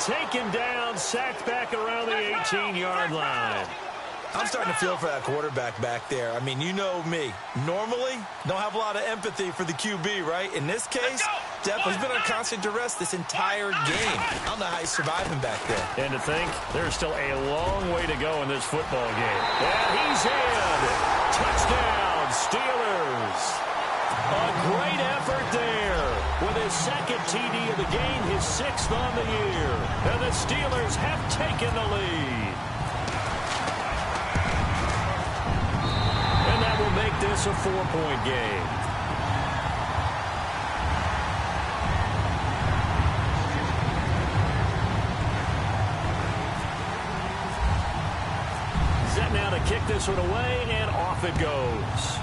taken down, sacked back around the 18-yard line. I'm starting to feel for that quarterback back there. I mean, you know me. Normally, don't have a lot of empathy for the QB, right? In this case, Depp has been on constant duress this entire game. I don't know how he's surviving back there. And to think, there's still a long way to go in this football game. And he's in. Touchdown, Steelers. A great effort there. With his second TD of the game, his sixth on the year. And the Steelers have taken the lead. And that will make this a 4-point game. Set now to kick this one away, and off it goes.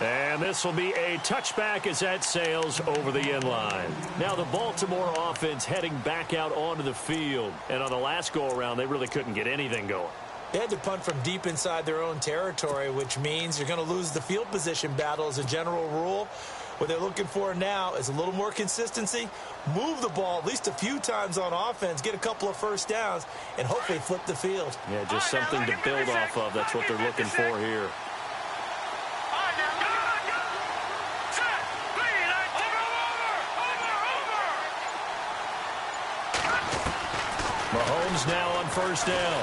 And this will be a touchback as that sails over the end line. Now the Baltimore offense heading back out onto the field. And on the last go-around, they really couldn't get anything going. They had to punt from deep inside their own territory, which means you're going to lose the field position battle as a general rule. What they're looking for now is a little more consistency, move the ball at least a few times on offense, get a couple of first downs, and hopefully flip the field. Yeah, just something to build off of. That's what they're looking for here. Mahomes now on first down.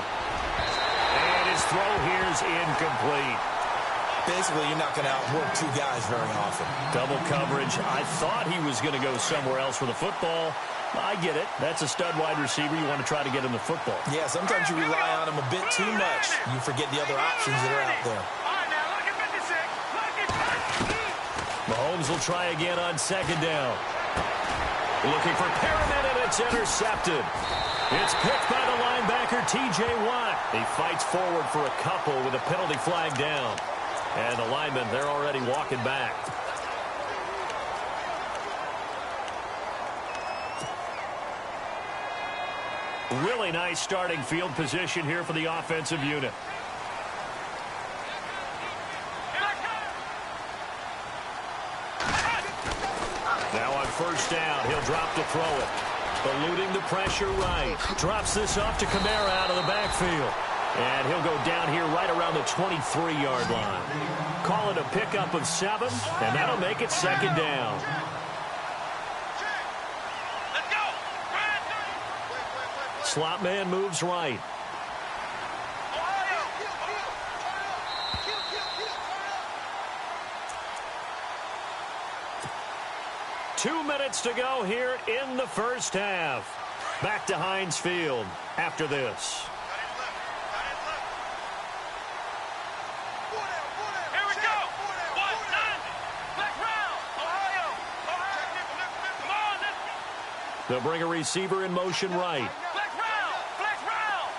And his throw here is incomplete. Basically, you're not going to outwork two guys very often. Double coverage. I thought he was going to go somewhere else with the football. I get it. That's a stud wide receiver. You want to try to get him the football. Yeah, sometimes you rely on him a bit too much. You forget the other options that are out there. Mahomes will try again on second down. Looking for Perriman, and it's intercepted. It's picked by the linebacker, T.J. Watt. He fights forward for a couple with a penalty flag down. And the linemen, they're already walking back. Really nice starting field position here for the offensive unit. Now on first down, he'll drop to throw it. Eluding the pressure right. Drops this off to Kamara out of the backfield. And he'll go down here right around the 23-yard line. Call it a pickup of 7, and that'll make it second down. Slot man moves right. Two minutes to go here in the first half. Back to Heinz Field after this. Here we go. 1-9. Black round. Ohio. Come on. They'll bring a receiver in motion right. Black round. Black round.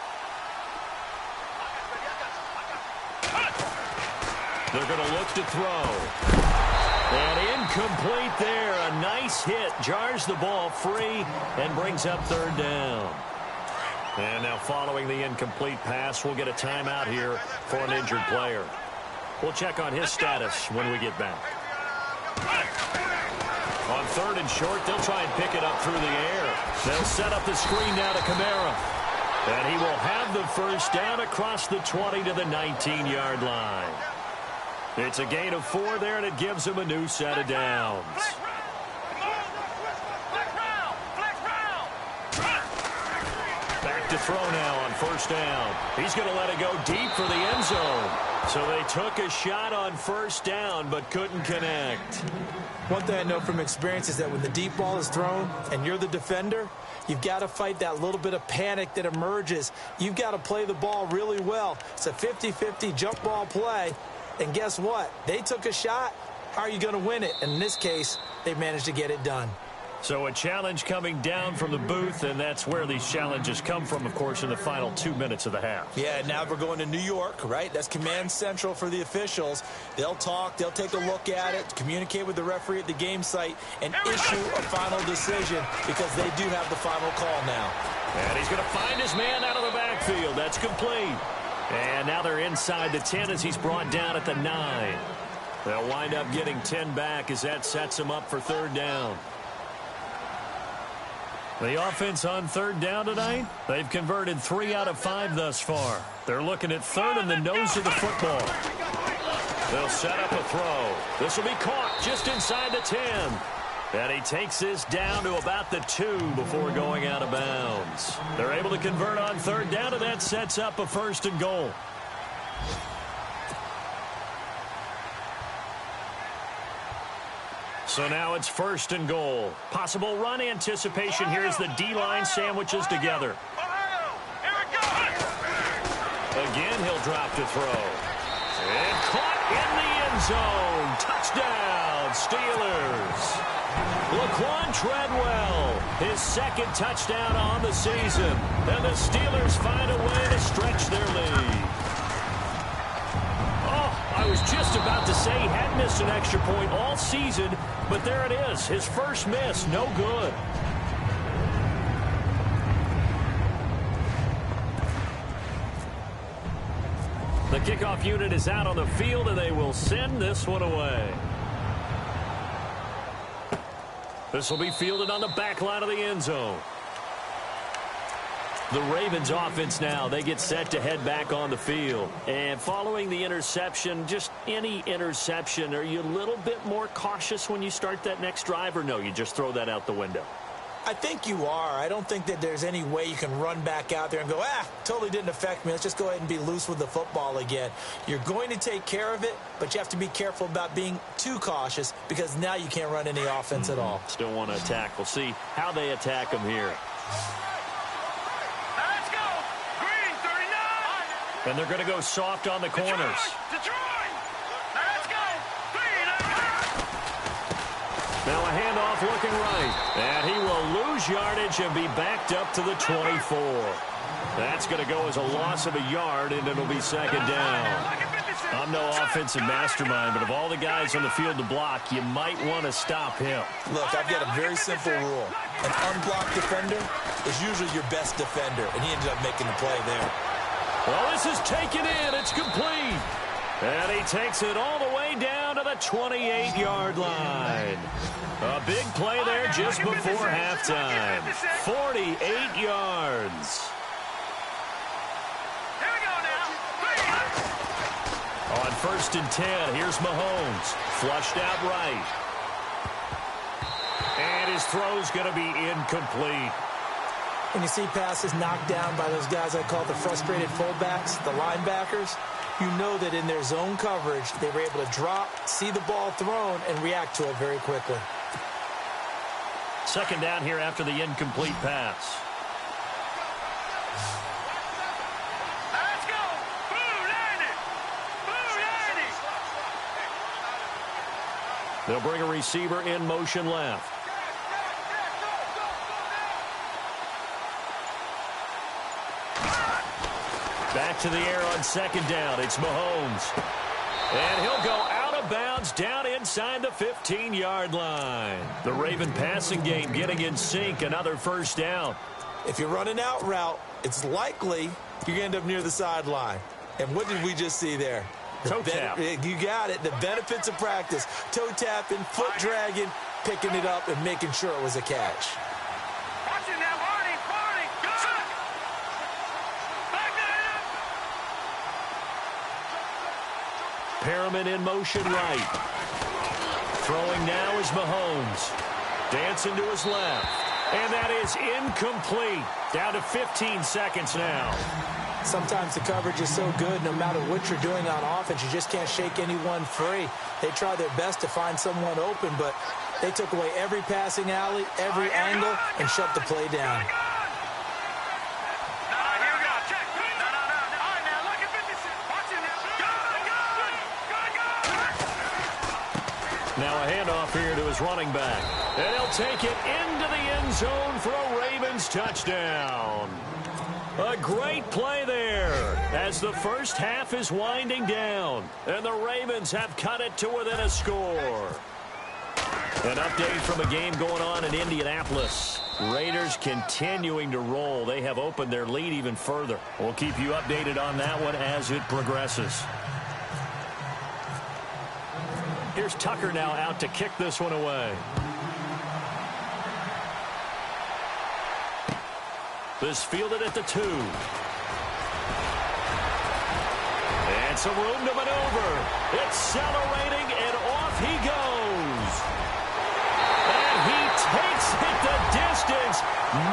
They're going to look to throw. And incomplete there. A nice hit. Jars the ball free and brings up third down. And now following the incomplete pass, we'll get a timeout here for an injured player. We'll check on his status when we get back. On third and short, they'll try and pick it up through the air. They'll set up the screen now to Kamara. And he will have the first down across the 20 to the 19-yard line. It's a gain of 4 there, and it gives him a new set of downs. Back to throw now on first down. He's going to let it go deep for the end zone. So they took a shot on first down, but couldn't connect. One thing I know from experience is that when the deep ball is thrown and you're the defender, you've got to fight that little bit of panic that emerges. You've got to play the ball really well. It's a 50-50 jump ball play. And guess what? They took a shot. How are you going to win it? And in this case, they managed to get it done. So a challenge coming down from the booth, and that's where these challenges come from, of course, in the final 2 minutes of the half. Yeah, now we're going to New York, right? That's command central for the officials. They'll talk, they'll take a look at it, communicate with the referee at the game site, and issue a final decision because they do have the final call now. And he's going to find his man out of the backfield. That's complete. And now they're inside the 10 as he's brought down at the 9. They'll wind up getting 10 back as that sets them up for third down. The offense on third down tonight, they've converted 3 out of 5 thus far. They're looking at third in the nose of the football. They'll set up a throw. This will be caught just inside the 10. And he takes this down to about the 2 before going out of bounds. They're able to convert on third down, and that sets up a 1st and goal. So now it's 1st and goal. Possible run anticipation here as the D-line sandwiches together. Again, he'll drop to throw. And caught in the end zone. Touchdown, Steelers. Laquan Treadwell, his 2nd touchdown on the season. And the Steelers find a way to stretch their lead. I was just about to say he hadn't missed an extra point all season, but there it is. His first miss, no good. The kickoff unit is out on the field, and they will send this one away. This will be fielded on the back line of the end zone. The Ravens offense now, they get set to head back on the field. And following the interception, just any interception, are you a little bit more cautious when you start that next drive, or no, you just throw that out the window? I think you are. I don't think that there's any way you can run back out there and go, totally didn't affect me. Let's just go ahead and be loose with the football again. You're going to take care of it, but you have to be careful about being too cautious because now you can't run any offense at all. Still want to attack. We'll see how they attack them here. And they're going to go soft on the corners. Now a handoff looking right. And he will lose yardage and be backed up to the 24. That's going to go as a loss of a yard, and it'll be 2nd down. I'm no offensive mastermind, but of all the guys on the field to block, you might want to stop him. Look, I've got a very simple rule. An unblocked defender is usually your best defender, and he ended up making the play there. Well, this is taken in. It's complete. And he takes it all the way down to the 28-yard line. A big play there just before halftime. 48 yards. Here we go now. On 1st and 10, here's Mahomes. Flushed out right. And his throw's going to be incomplete. When you see passes knocked down by those guys I call the frustrated fullbacks, the linebackers, you know that in their zone coverage, they were able to drop, see the ball thrown, and react to it very quickly. 2nd down here after the incomplete pass. Let's go. Blue landed. Blue landed. They'll bring a receiver in motion left. Back to the air on 2nd down. It's Mahomes. And he'll go out of bounds down inside the 15-yard line. The Raven passing game getting in sync. Another 1st down. If you're running out route, it's likely you're going to end up near the sideline. And what did we just see there? Toe tap. You got it. The benefits of practice. Toe tapping, foot dragging, picking it up, and making sure it was a catch. Watch it now, Barney. Good. Back Perriman in motion right. Throwing now is Mahomes. Dancing to his left. And that is incomplete. Down to 15 seconds now. Sometimes the coverage is so good, no matter what you're doing on offense, you just can't shake anyone free. They try their best to find someone open, but they took away every passing alley, every angle, and shut the play down. Now a handoff here to his running back. And he'll take it into the end zone for a Ravens touchdown. A great play there as the first half is winding down. And the Ravens have cut it to within a score. An update from a game going on in Indianapolis. Raiders continuing to roll. They have opened their lead even further. We'll keep you updated on that one as it progresses. Here's Tucker now out to kick this one away. This fielded at the 2. And some room to maneuver. Accelerating, and off he goes. And he takes it the distance.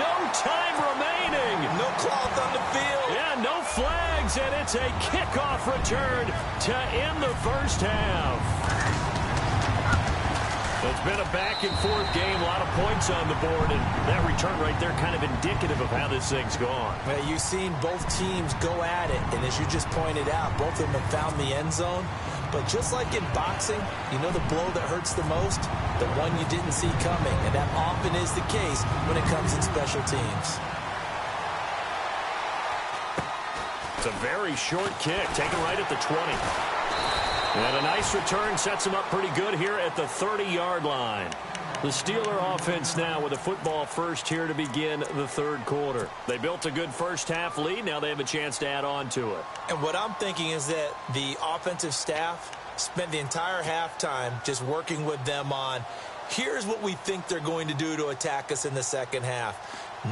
No time remaining. No cloth on the field. Yeah, no flags, and it's a kickoff return to end the first half. It's been a back-and-forth game, a lot of points on the board, and that return right there kind of indicative of how this thing's gone. Well, you've seen both teams go at it, and as you just pointed out, both of them have found the end zone. But just like in boxing, you know the blow that hurts the most? The one you didn't see coming, and that often is the case when it comes in special teams. It's a very short kick, taken right at the 20. And a nice return sets him up pretty good here at the 30-yard line. The Steeler offense now with a football first here to begin the third quarter. They built a good first-half lead. Now they have a chance to add on to it. And what I'm thinking is that the offensive staff spent the entire halftime just working with them on, here's what we think they're going to do to attack us in the second half.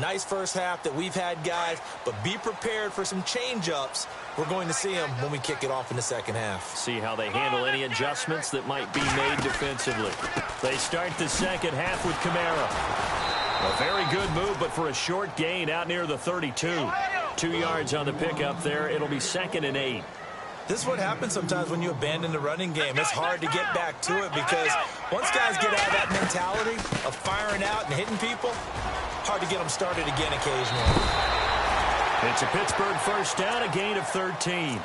Nice first half that we've had, guys, but be prepared for some change-ups. We're going to see them when we kick it off in the second half. See how they handle any adjustments that might be made defensively. They start the second half with Kamara. A very good move, but for a short gain out near the 32. 2 yards on the pickup there. It'll be 2nd and 8. This is what happens sometimes when you abandon the running game. It's hard to get back to it because once guys get out of that mentality of firing out and hitting people, hard to get them started again occasionally. It's a Pittsburgh first down, a gain of 13.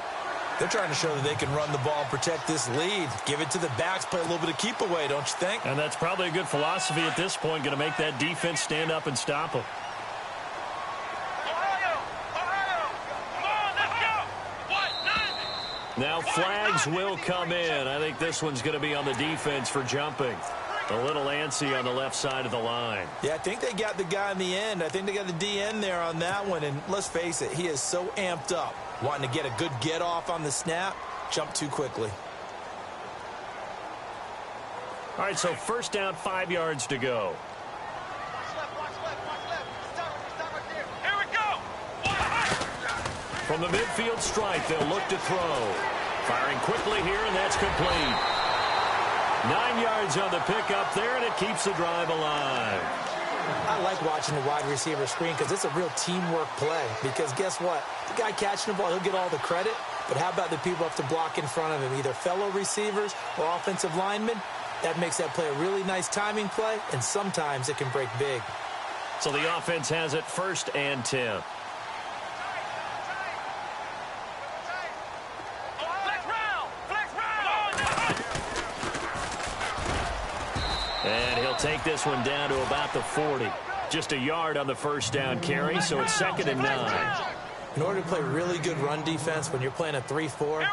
They're trying to show that they can run the ball and protect this lead. Give it to the backs, play a little bit of keep away, don't you think? And that's probably a good philosophy at this point, going to make that defense stand up and stop them. Now flags will come in. I think this one's going to be on the defense for jumping. A little antsy on the left side of the line. Yeah, I think they got the guy in the end. I think they got the DN there on that one. And let's face it, he is so amped up, wanting to get a good get off on the snap, jump too quickly. All right, so first down, 5 yards to go. Here we go. From the midfield stripe, they'll look to throw. Firing quickly here, and that's complete. 9 yards on the pickup there, and it keeps the drive alive. I like watching the wide receiver screen because it's a real teamwork play. Because guess what? The guy catching the ball, he'll get all the credit. But how about the people who have to block in front of him, either fellow receivers or offensive linemen? That makes that play a really nice timing play, and sometimes it can break big. So the offense has it 1st and 10. And he'll take this one down to about the 40. Just a yard on the first down carry, so it's 2nd and 9. In order to play really good run defense when you're playing a 3-4,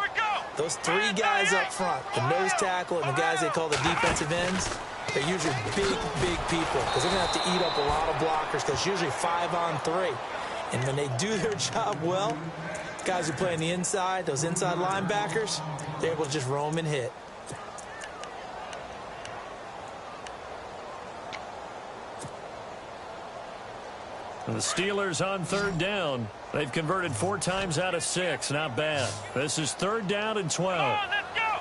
those 3 guys up front, the nose tackle and the guys they call the defensive ends, they're usually big people because they're going to have to eat up a lot of blockers because usually 5 on 3. And when they do their job well, guys who play on the inside, those inside linebackers, they're able to just roam and hit. The Steelers on 3rd down. They've converted 4 times out of 6. Not bad. This is 3rd down and 12. Let's go.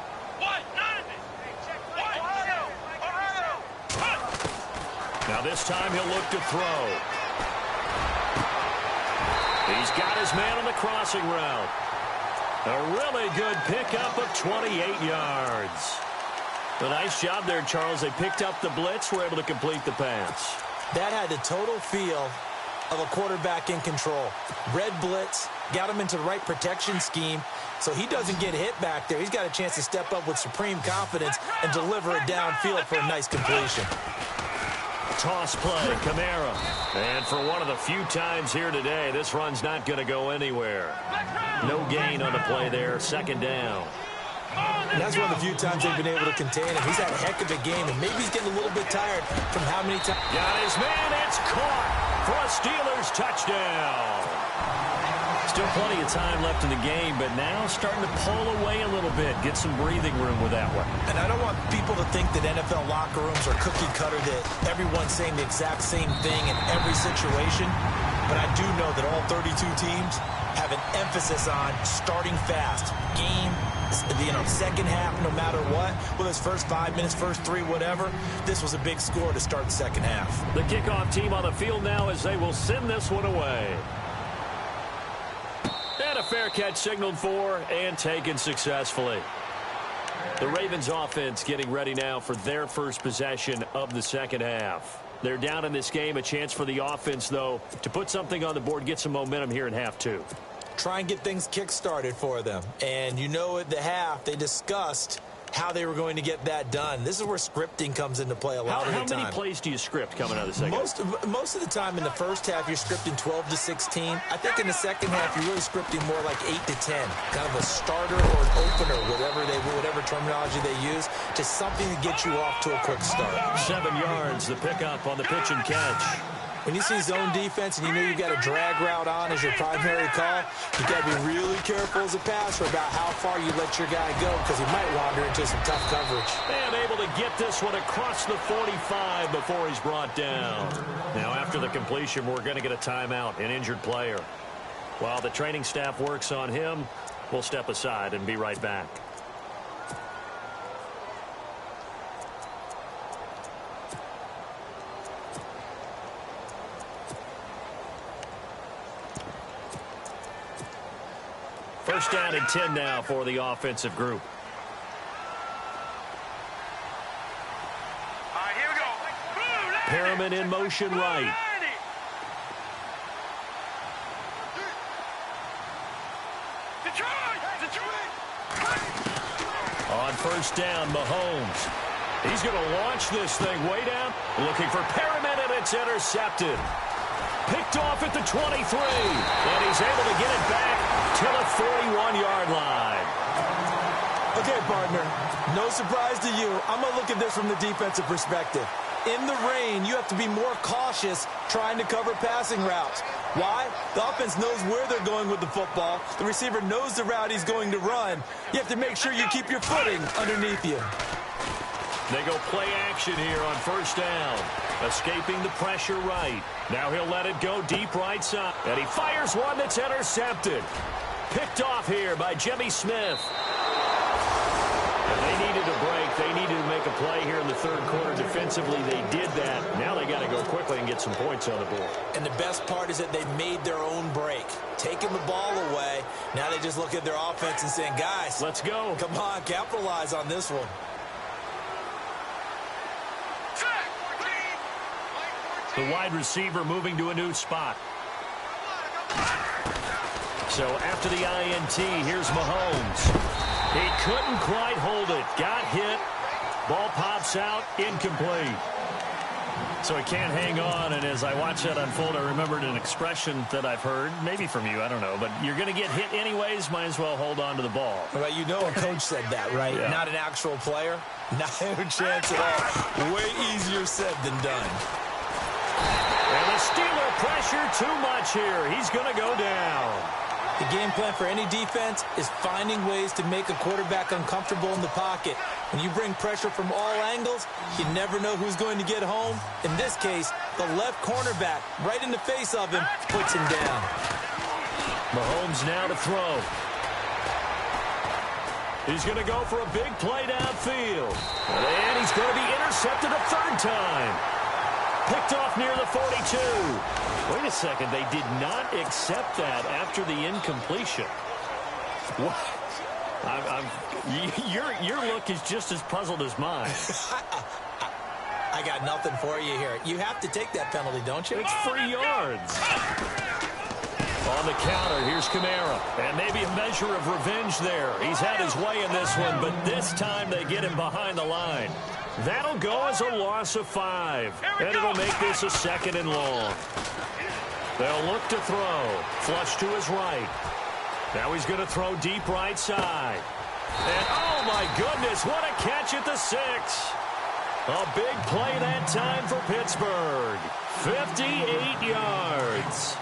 Now this time he'll look to throw. He's got his man on the crossing route. A really good pickup of 28 yards. A nice job there, Charles. They picked up the blitz, were able to complete the pass. That had the total feel of a quarterback in control. Red blitz, got him into the right protection scheme, so he doesn't get hit back there. He's got a chance to step up with supreme confidence and deliver it downfield for a nice completion. Toss play, Kamara. And for one of the few times here today, this run's not going to go anywhere. No gain on the play there, 2nd down. And that's one of the few times they've been able to contain him. He's had a heck of a game, and maybe he's getting a little bit tired from how many times. Got his man, it's caught for a Steelers touchdown. Still plenty of time left in the game, but now starting to pull away a little bit. Get some breathing room with that one. And I don't want people to think that NFL locker rooms are cookie cutter, that everyone's saying the exact same thing in every situation. But I do know that all 32 teams have an emphasis on starting fast. Game, second half, no matter what. Whether it's first 5 minutes, first 3, whatever. This was a big score to start the second half. The kickoff team on the field now as they will send this one away. And a fair catch signaled for and taken successfully. The Ravens offense getting ready now for their first possession of the second half. They're down in this game. A chance for the offense, though, to put something on the board, get some momentum here in half two. Try and get things kick-started for them. And you know at the half, they discussed how they were going to get that done. This is where scripting comes into play a lot of the time. How many plays do you script coming out of the second half? Most of the time in the first half, you're scripting 12 to 16. I think in the second half, you're really scripting more like 8 to 10. Kind of a starter or an opener, whatever terminology they use, just something to get you off to a quick start. 7 yards, the pickup on the pitch and catch. When you see zone defense and you know you've got a drag route on as your primary call, you've got to be really careful as a passer about how far you let your guy go because he might wander into some tough coverage. And able to get this one across the 45 before he's brought down. Now after the completion, we're going to get a timeout, an injured player. While the training staff works on him, we'll step aside and be right back. First down and 10 now for the offensive group. All right, here we go. Perriman in motion right. On first down, Mahomes. He's going to launch this thing way down. Looking for Perriman, and it's intercepted. Picked off at the 23. And he's able to get it back to the 41-yard line. Okay, partner, no surprise to you. I'm going to look at this from the defensive perspective. In the rain, you have to be more cautious trying to cover passing routes. Why? The offense knows where they're going with the football. The receiver knows the route he's going to run. You have to make sure you keep your footing underneath you. They go play action here on first down. Escaping the pressure right. Now he'll let it go deep right side. And he fires one that's intercepted. Picked off here by Jimmy Smith. And they needed a break. They needed to make a play here in the third quarter. Defensively, they did that. Now they got to go quickly and get some points on the board. And the best part is that they made their own break. Taking the ball away. Now they just look at their offense and saying, guys, let's go. Come on, capitalize on this one. The wide receiver moving to a new spot. So after the INT, here's Mahomes. He couldn't quite hold it. Got hit. Ball pops out. Incomplete. So he can't hang on. And as I watch that unfold, I remembered an expression that I've heard, maybe from you, I don't know. But you're going to get hit anyways. Might as well hold on to the ball. Well, you know a coach said that, right? Yeah. Not an actual player. Not a chance at all. Way easier said than done. And the Steeler pressure too much here. He's going to go down. The game plan for any defense is finding ways to make a quarterback uncomfortable in the pocket. When you bring pressure from all angles, you never know who's going to get home. In this case, the left cornerback, right in the face of him, puts him down. Mahomes now to throw. He's going to go for a big play downfield. And he's going to be intercepted a third time. Picked off near the 42. Wait a second. They did not accept that after the incompletion. What? Your look is just as puzzled as mine. I got nothing for you here. You have to take that penalty, don't you? It's 3 yards. On the counter, here's Kamara. And maybe a measure of revenge there. He's had his way in this one, but this time they get him behind the line. That'll go as a loss of 5. And it'll make this a second and long. They'll look to throw. Flush to his right. Now he's going to throw deep right side. And oh my goodness, what a catch at the 6. A big play that time for Pittsburgh. 58 yards.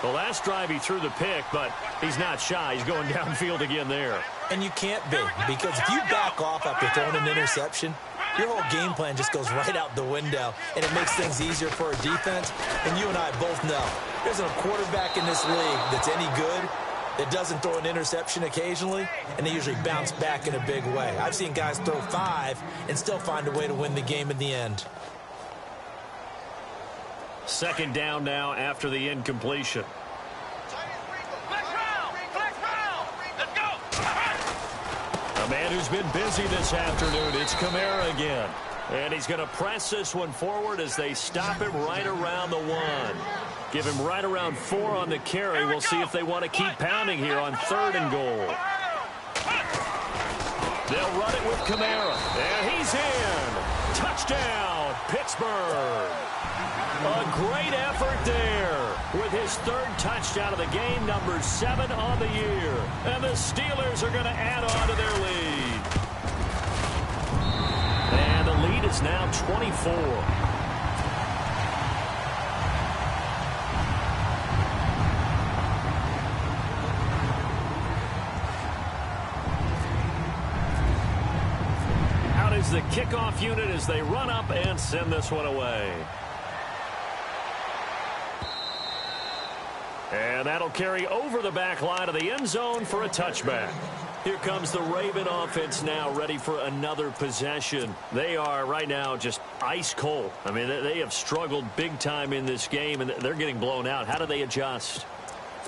The last drive he threw the pick, but he's not shy. He's going downfield again there. And you can't be, because if you back off after throwing an interception, your whole game plan just goes right out the window, and it makes things easier for a defense. And you and I both know there's a quarterback in this league that's any good that doesn't throw an interception occasionally, and they usually bounce back in a big way. I've seen guys throw 5 and still find a way to win the game in the end. Second down now after the incompletion. Let's go. A man who's been busy this afternoon, it's Kamara again. And he's going to press this one forward as they stop it right around the 1. Give him right around 4 on the carry. We'll see if they want to keep pounding here on 3rd and goal. They'll run it with Kamara. And he's in. Touchdown, Pittsburgh. A great effort there with his 3rd touchdown of the game, number 7 on the year. And the Steelers are going to add on to their lead. And the lead is now 24. Out is the kickoff unit as they run up and send this one away. And that'll carry over the back line of the end zone for a touchback. Here comes the Raven offense now, ready for another possession. They are right now just ice cold. I mean, they have struggled big time in this game, and they're getting blown out. How do they adjust?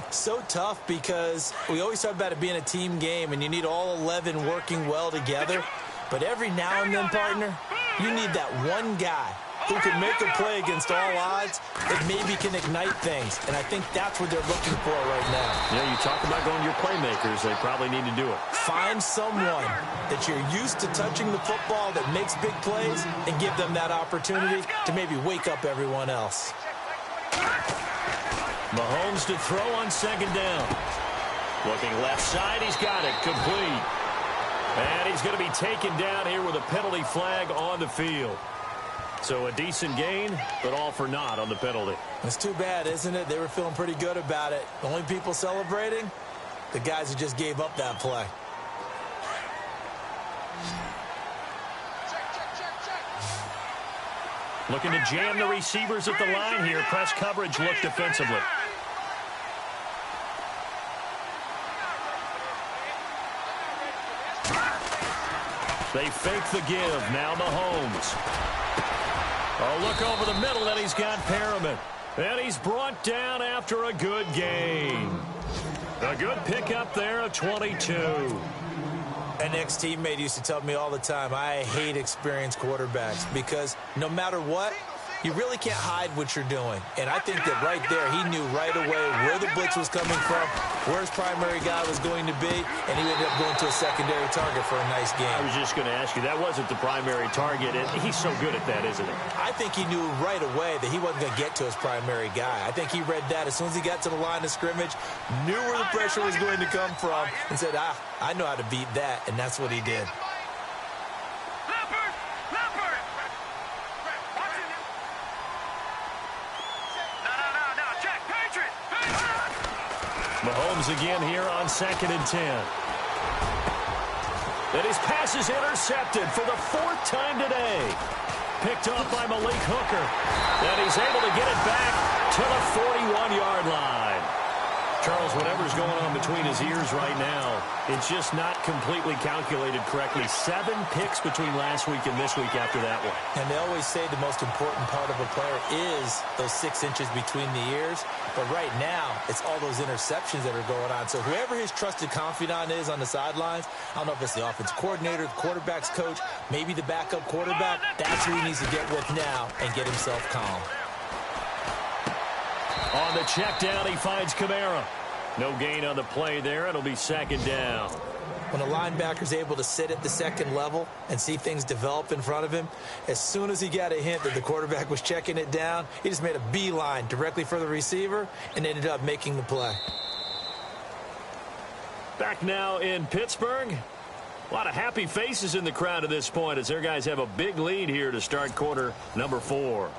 So tough, because we always talk about it being a team game, and you need all 11 working well together. But every now and then, partner, you need that one guy who can make a play against all odds that maybe can ignite things. And I think that's what they're looking for right now. Yeah, you talk about going to your playmakers. They probably need to do it. Find someone that you're used to touching the football that makes big plays and give them that opportunity to maybe wake up everyone else. Mahomes to throw on 2nd down. Looking left side, he's got it. Complete. And he's going to be taken down here with a penalty flag on the field. So a decent gain, but all for naught on the penalty. It's too bad, isn't it? They were feeling pretty good about it. The only people celebrating, the guys who just gave up that play. Looking to jam the receivers at the line here. Press coverage look defensively. They fake the give. Now Mahomes. A look over the middle, and he's got Perriman. And he's brought down after a good game. A good pickup there of 22. An ex-teammate used to tell me all the time, I hate experienced quarterbacks, because no matter what, you really can't hide what you're doing. And I think that right there, he knew right away where the blitz was coming from, where his primary guy was going to be, and he ended up going to a secondary target for a nice game. I was just going to ask you, that wasn't the primary target, and he's so good at that, isn't he? I think he knew right away that he wasn't going to get to his primary guy. I think he read that as soon as he got to the line of scrimmage, knew where the pressure was going to come from, and said, I know how to beat that, and that's what he did. Mahomes again here on 2nd and 10. And his pass is intercepted for the 4th time today. Picked off by Malik Hooker. And he's able to get it back to the 41-yard line. Charles, whatever's going on between his ears right now, it's just not completely calculated correctly. 7 picks between last week and this week after that one. And they always say the most important part of a player is those 6 inches between the ears. But right now, it's all those interceptions that are going on. So whoever his trusted confidant is on the sidelines, I don't know if it's the offensive coordinator, the quarterback's coach, maybe the backup quarterback, that's who he needs to get with now and get himself calm. On the check down, he finds Kamara. No gain on the play there. It'll be 2nd down. When a linebacker's able to sit at the 2nd level and see things develop in front of him, as soon as he got a hint that the quarterback was checking it down, he just made a beeline directly for the receiver and ended up making the play. Back now in Pittsburgh. A lot of happy faces in the crowd at this point as their guys have a big lead here to start quarter number 4.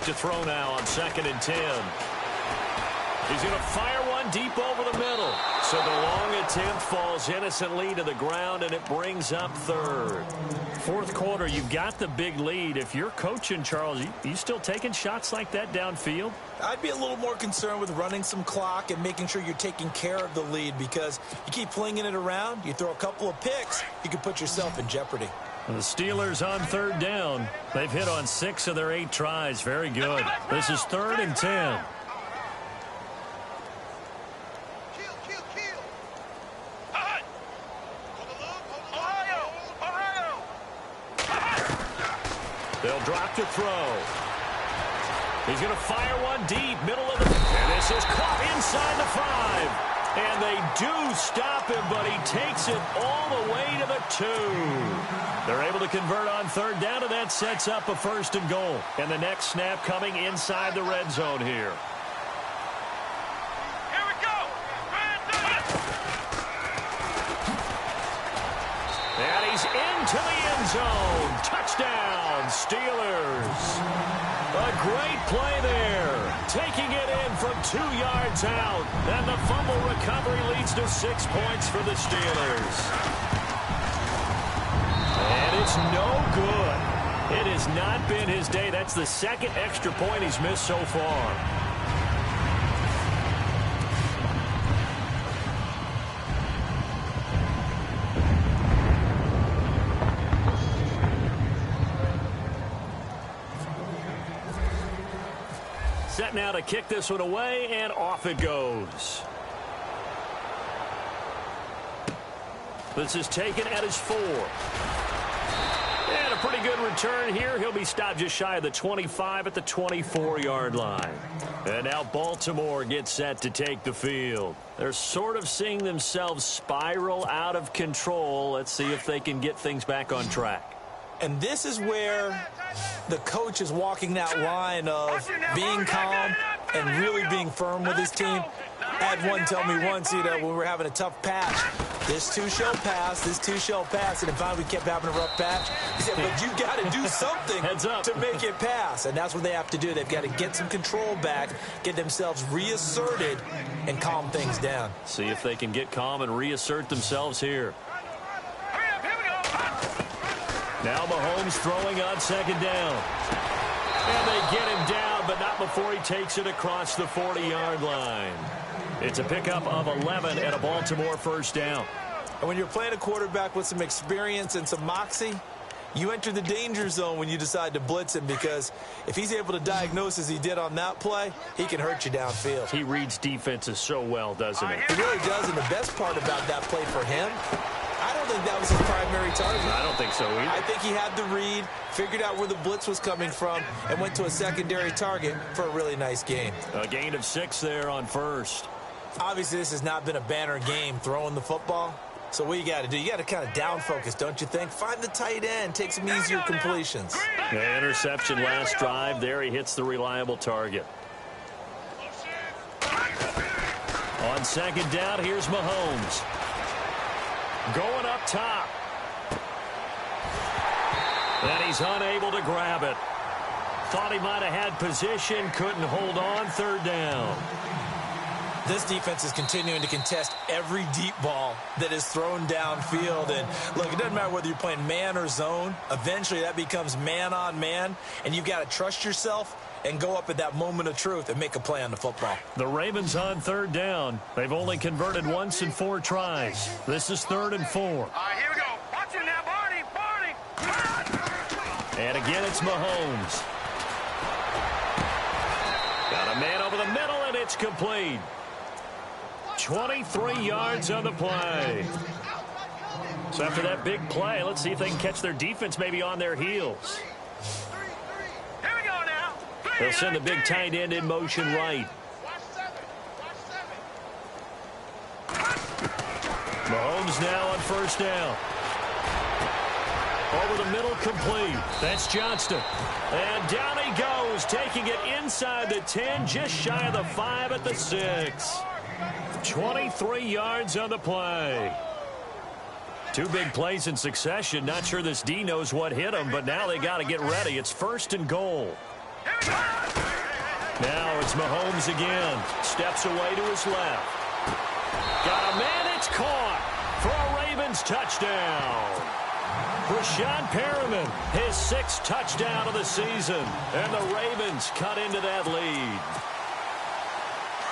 to throw now on 2nd and 10. He's going to fire one deep over the middle. So the long attempt falls innocently to the ground, and it brings up 3rd. 4th quarter, you've got the big lead. If you're coaching, Charles, you still taking shots like that downfield? I'd be a little more concerned with running some clock and making sure you're taking care of the lead, because you keep flinging it around, you throw a couple of picks, you can put yourself in jeopardy. The Steelers on 3rd down. They've hit on 6 of their 8 tries. Very good. This is 3rd and 10. They'll drop to throw. He's going to fire one deep, middle of the... And this is caught inside the 5. And they do stop him, but he takes it all the way to the 2. They're able to convert on 3rd down, and that sets up a 1st and goal. And the next snap coming inside the red zone here. Here we go. And he's into the end zone. Touchdown, Steelers. A great play there. Taking it in from 2 yards out. And the fumble recovery leads to 6 points for the Steelers. And it's no good. It has not been his day. That's the 2nd extra point he's missed so far. Set now to kick this one away, and off it goes. This is taken at his 4. And a pretty good return here. He'll be stopped just shy of the 25 at the 24-yard line. And now Baltimore gets set to take the field. They're sort of seeing themselves spiral out of control. Let's see if they can get things back on track. And this is where the coach is walking that line of being calm and really being firm with his team. I had one tell me once, when we were having a tough patch, this too shall pass, this too shall pass. And finally we kept having a rough patch. He said, but you got to do something to make it pass. And that's what they have to do. They've got to get some control back, get themselves reasserted, and calm things down. See if they can get calm and reassert themselves here. Now Mahomes throwing on 2nd down. And they get him down, but not before he takes it across the 40-yard line. It's a pickup of 11 and a Baltimore 1st down. And when you're playing a quarterback with some experience and some moxie, you enter the danger zone when you decide to blitz him, because if he's able to diagnose as he did on that play, he can hurt you downfield. He reads defenses so well, doesn't he? He really does, and the best part about that play for him, I don't think that was his primary target. I don't think so either. I think he had the read, figured out where the blitz was coming from, and went to a secondary target for a really nice gain. A gain of 6 there on 1st. Obviously, this has not been a banner game throwing the football. So what you got to do, you got to kind of down focus, don't you think? Find the tight end, take some easier completions. The interception last drive. There he hits the reliable target. On 2nd down, here's Mahomes. Going up top. And he's unable to grab it. Thought he might have had position, couldn't hold on. 3rd down. This defense is continuing to contest every deep ball that is thrown downfield. And look, it doesn't matter whether you're playing man or zone. Eventually that becomes man on man, and you've got to trust yourself and go up at that moment of truth and make a play on the football. The Ravens on 3rd down. They've only converted once in 4 tries. This is 3rd and 4. All right, here we go. Watch it now, Barney. And again, it's Mahomes. Got a man over the middle, and it's complete. 23 yards on the play. So after that big play, let's see if they can catch their defense maybe on their heels. Here we go now. They'll send the big tight end in motion right. Mahomes now on 1st down. Over the middle, complete. That's Johnston. And down he goes, taking it inside the 10, just shy of the 5 at the 6. 23 yards on the play. 2 big plays in succession. Not sure this D knows what hit him, but now they got to get ready. It's 1st and goal. Here we go. It's Mahomes again. Steps away to his left. Got a man. It's caught for a Ravens touchdown. Rashad Perriman, his 6th touchdown of the season. And the Ravens cut into that lead.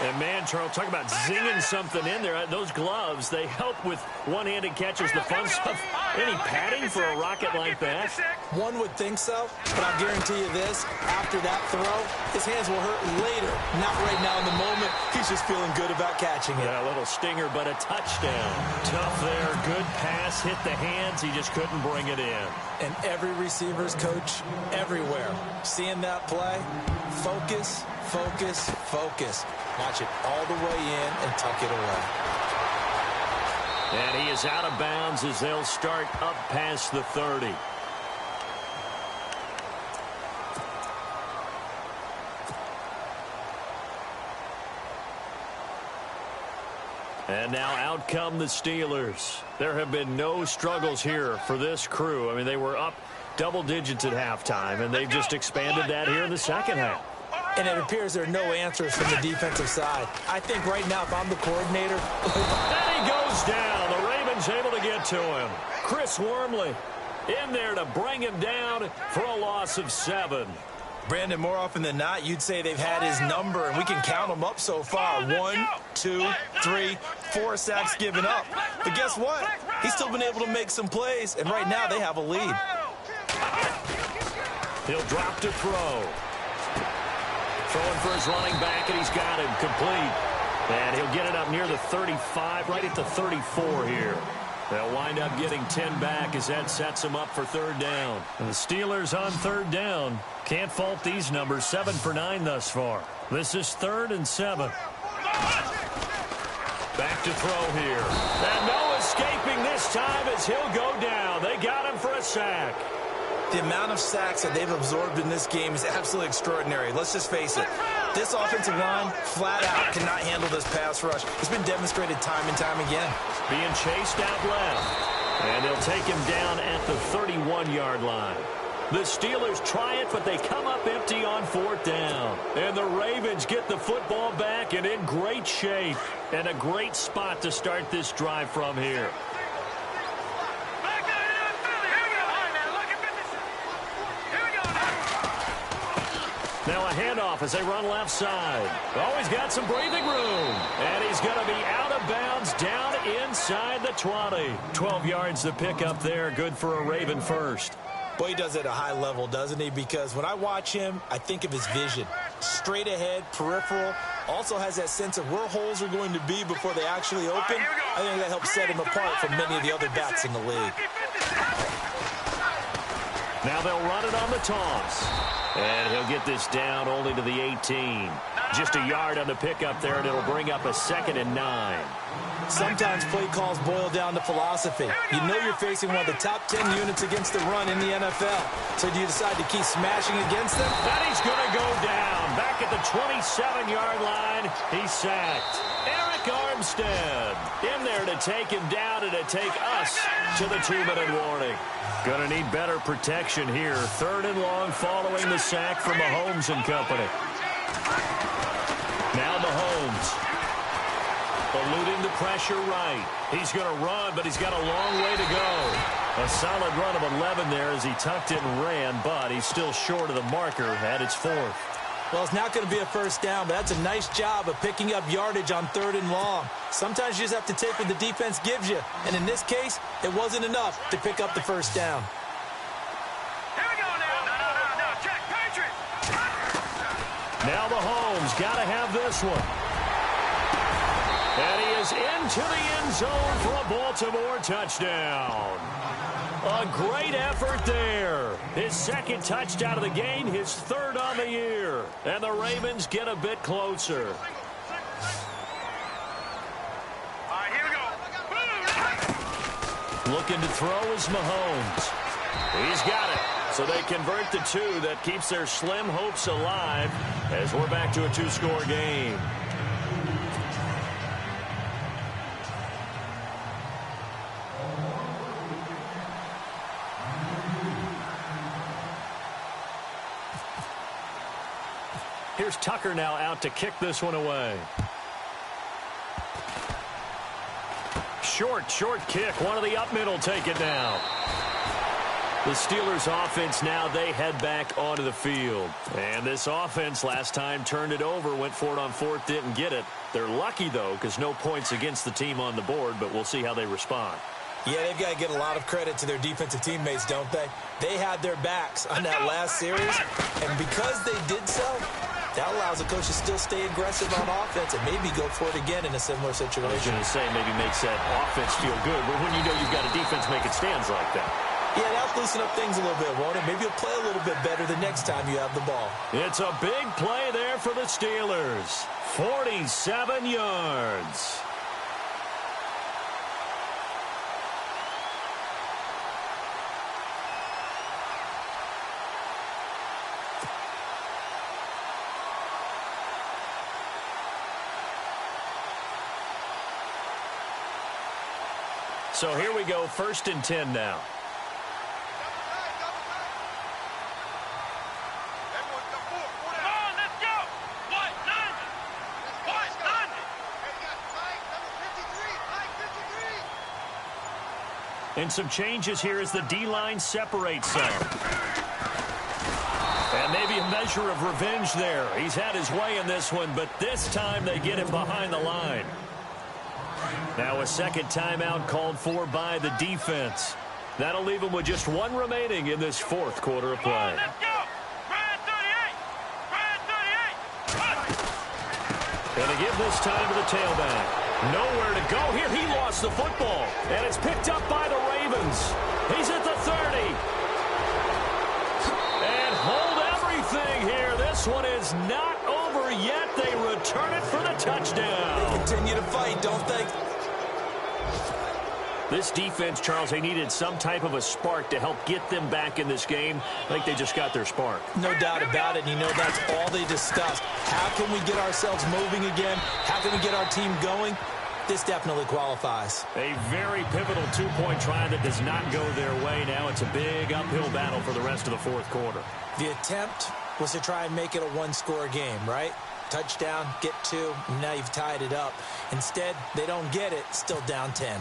And, man, Charles, talk about zinging something in there. Those gloves, they help with one-handed catches, the fun stuff. Any padding for a rocket like that? One would think so, but I'll guarantee you this. After that throw, his hands will hurt later. Not right now in the moment. He's just feeling good about catching it. Yeah, a little stinger, but a touchdown. Tough there. Good pass. Hit the hands. He just couldn't bring it in. And every receiver's coach everywhere. Seeing that play, focus, focus, focus. Watch it all the way in and tuck it away. And he is out of bounds as they'll start up past the 30. And now out come the Steelers. There have been no struggles here for this crew. I mean, they were up double digits at halftime, and they've just expanded that here in the second half. And it appears there are no answers from the defensive side. I think right now, if I'm the coordinator... And he goes down. The Ravens able to get to him. Chris Wormley in there to bring him down for a loss of 7. Brandon, more often than not, you'd say they've had his number, and we can count them up so far. 1, 2, 3, 4 sacks given up. But guess what? He's still been able to make some plays, and right now they have a lead. He'll drop to throw. Throwing for his running back, and he's got him complete. And he'll get it up near the 35, right at the 34 here. They'll wind up getting 10 back as that sets them up for 3rd down. And the Steelers on 3rd down. Can't fault these numbers. 7 for 9 thus far. This is 3rd and 7. Back to throw here. And no escaping this time as he'll go down. They got him for a sack. The amount of sacks that they've absorbed in this game is absolutely extraordinary. Let's just face it. This offensive line, flat out, cannot handle this pass rush. It's been demonstrated time and time again. Being chased out left. And they'll take him down at the 31-yard line. The Steelers try it, but they come up empty on 4th down. And the Ravens get the football back and in great shape. And a great spot to start this drive from here. Now a handoff as they run left side. Oh, he's got some breathing room. And he's going to be out of bounds down inside the 20. 12 yards to pick up there. Good for a Raven first. Boy, he does it at a high level, doesn't he? Because when I watch him, I think of his vision. Straight ahead, peripheral. Also has that sense of where holes are going to be before they actually open. I think that helps set him apart from many of the other backs in the league. Now they'll run it on the toss. And he'll get this down only to the 18. Just a yard on the pickup there, and it'll bring up a 2nd and 9. Sometimes play calls boil down to philosophy. You know you're facing one of the top 10 units against the run in the NFL. So do you decide to keep smashing against them? And he's going to go down. Back at the 27-yard line, he's sacked. Eric Armstead in there to take him down and to take us to the 2-minute warning. Going to need better protection here. 3rd and long following the sack from Mahomes and company. Now Mahomes. Eluding the pressure right. He's going to run, but he's got a long way to go. A solid run of 11 there as he tucked it and ran, but he's still short of the marker at its 4th. Well, it's not going to be a first down, but that's a nice job of picking up yardage on 3rd and long. Sometimes you just have to take what the defense gives you. And in this case, it wasn't enough to pick up the first down. Here we go now. No, check. Patriot. Now Mahomes got to have this one. And he is into the end zone for a Baltimore touchdown. A great effort there. His 2nd touchdown of the game, his 3rd on the year. And the Ravens get a bit closer. All right, here we go. Looking to throw is Mahomes. He's got it. So they convert the 2. That keeps their slim hopes alive as we're back to a 2-score game. Here's Tucker now out to kick this one away. Short kick. One of the up middle take it down. The Steelers offense now, they head back onto the field. And this offense last time turned it over, went for it on fourth, didn't get it. They're lucky, though, because no points against the team on the board, but we'll see how they respond. Yeah, they've got to get a lot of credit to their defensive teammates, don't they? They had their backs on that last series, and because they did so, that allows the coach to still stay aggressive on offense and maybe go for it again in a similar situation. I was going to say maybe makes that offense feel good, but when you know you've got a defense making stands like that. Yeah, that'll loosen up things a little bit, won't it? Maybe you'll play a little bit better the next time you have the ball. It's a big play there for the Steelers. 47 yards. So here we go, 1st and 10 now. And some changes here as the D-line separates some. And maybe a measure of revenge there. He's had his way in this one, but this time they get him behind the line. Now a second timeout called for by the defense. That'll leave him with just one remaining in this fourth quarter of play. And to give this time to the tailback. Nowhere to go here. He lost the football. And it's picked up by the Ravens. He's at the 30. And hold everything here. This one is not over yet. They return it for the touchdown. They continue to fight, don't they? This defense, Charles, they needed some type of a spark to help get them back in this game. I think they just got their spark. No doubt about it. You know, that's all they discussed. How can we get ourselves moving again? How can we get our team going? This definitely qualifies. A very pivotal two-point try that does not go their way. Now it's a big uphill battle for the rest of the fourth quarter. The attempt was to try and make it a one-score game, right? Touchdown, get 2, and now you've tied it up. Instead, they don't get it, still down 10.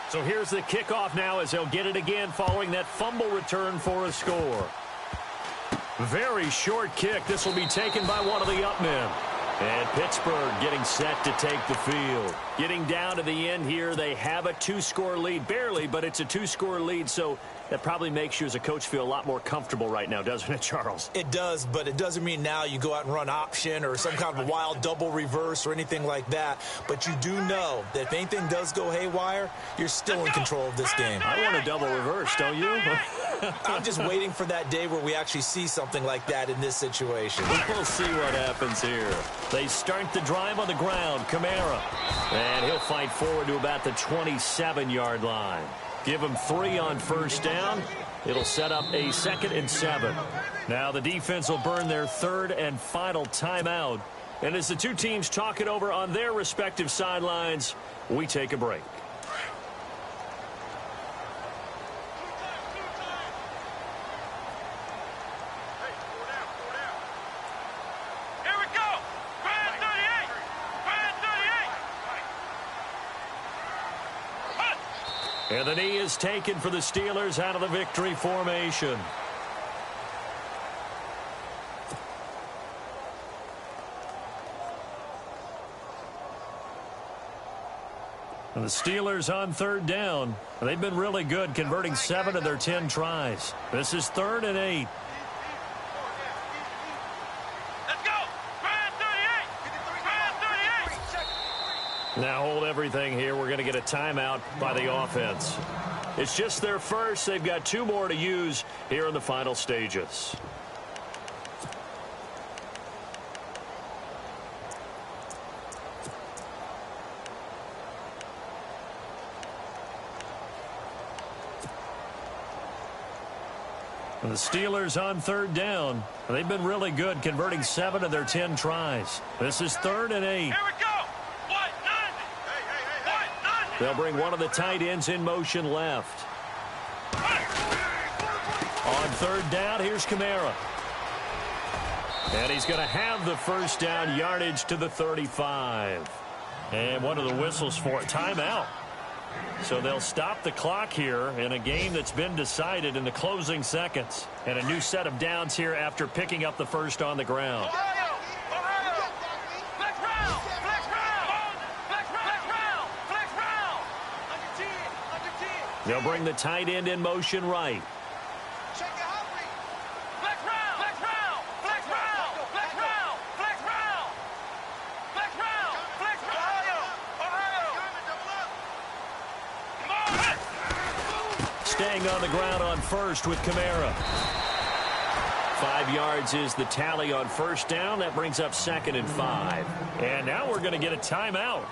So here's the kickoff now as they'll get it again following that fumble return for a score. Very short kick. This will be taken by one of the up men. And Pittsburgh getting set to take the field. Getting down to the end here, they have a 2-score lead. Barely, but it's a 2-score lead, so that probably makes you as a coach feel a lot more comfortable right now, doesn't it, Charles? It does, but it doesn't mean now you go out and run option or some kind of a wild double reverse or anything like that. But you do know that if anything does go haywire, you're still in control of this game. I want a double reverse, don't you? I'm just waiting for that day where we actually see something like that in this situation. We'll see what happens here. They start the drive on the ground. Kamara. And he'll fight forward to about the 27-yard line. Give him 3 on first down. It'll set up a 2nd and 7. Now the defense will burn their 3rd and final timeout. And as the two teams talk it over on their respective sidelines, we take a break. And the knee is taken for the Steelers out of the victory formation. And the Steelers on 3rd down. They've been really good, converting 7 of their 10 tries. This is 3rd and 8. Now hold everything here. We're going to get a timeout by the offense. It's just their first. They've got 2 more to use here in the final stages. And the Steelers on 3rd down. They've been really good, converting 7 of their 10 tries. This is 3rd and 8. Here we go. They'll bring one of the tight ends in motion left. On 3rd down, here's Kamara. And he's going to have the first down, yardage to the 35. And one of the whistles for a timeout. So they'll stop the clock here in a game that's been decided in the closing seconds. And a new set of downs here after picking up the first on the ground. They'll bring the tight end in motion right. Staying on the ground on first with Kamara. 5 yards is the tally on first down. That brings up 2nd and 5. And now we're going to get a timeout.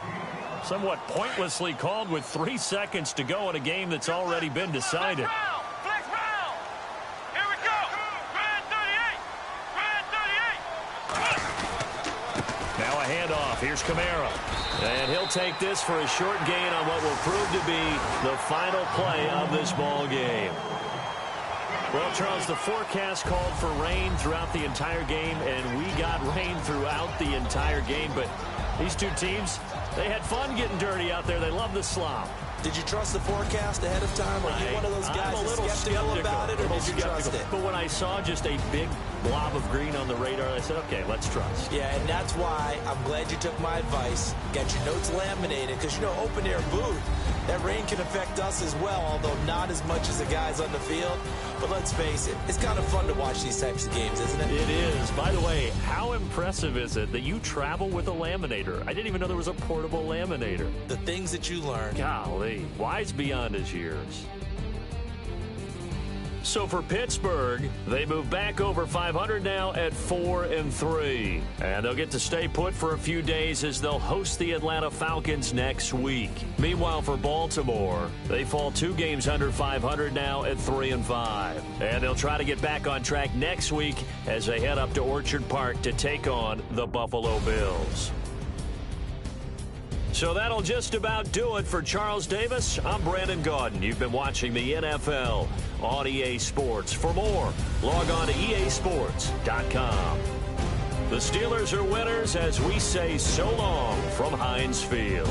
Somewhat pointlessly called with 3 seconds to go in a game that's already been decided. Flex round. Here we go. Red 38. Now a handoff. Here's Kamara. And he'll take this for a short gain on what will prove to be the final play of this ball game. Well, Charles, the forecast called for rain throughout the entire game, and we got rain throughout the entire game. But these two teams, they had fun getting dirty out there. They love the slop. Did you trust the forecast ahead of time? Are you one of those guys that's skeptical about it, or did you trust it? But when I saw just a big blob of green on the radar, I said, okay, let's trust. Yeah, and that's why I'm glad you took my advice. Got your notes laminated, because, you know, open-air booth, that rain can affect us as well, although not as much as the guys on the field. But let's face it, it's kind of fun to watch these types of games, isn't it? It is. By the way, how impressive is it that you travel with a laminator? I didn't even know there was a portable laminator. The things that you learn. Golly, wise beyond his years. So for Pittsburgh, they move back over 500 now at 4-3. And they'll get to stay put for a few days as they'll host the Atlanta Falcons next week. Meanwhile, for Baltimore, they fall 2 games under 500 now at 3-5. And they'll try to get back on track next week as they head up to Orchard Park to take on the Buffalo Bills. So that'll just about do it for Charles Davis. I'm Brandon Gaudin. You've been watching the NFL on EA Sports. For more, log on to easports.com. The Steelers are winners as we say so long from Heinz Field.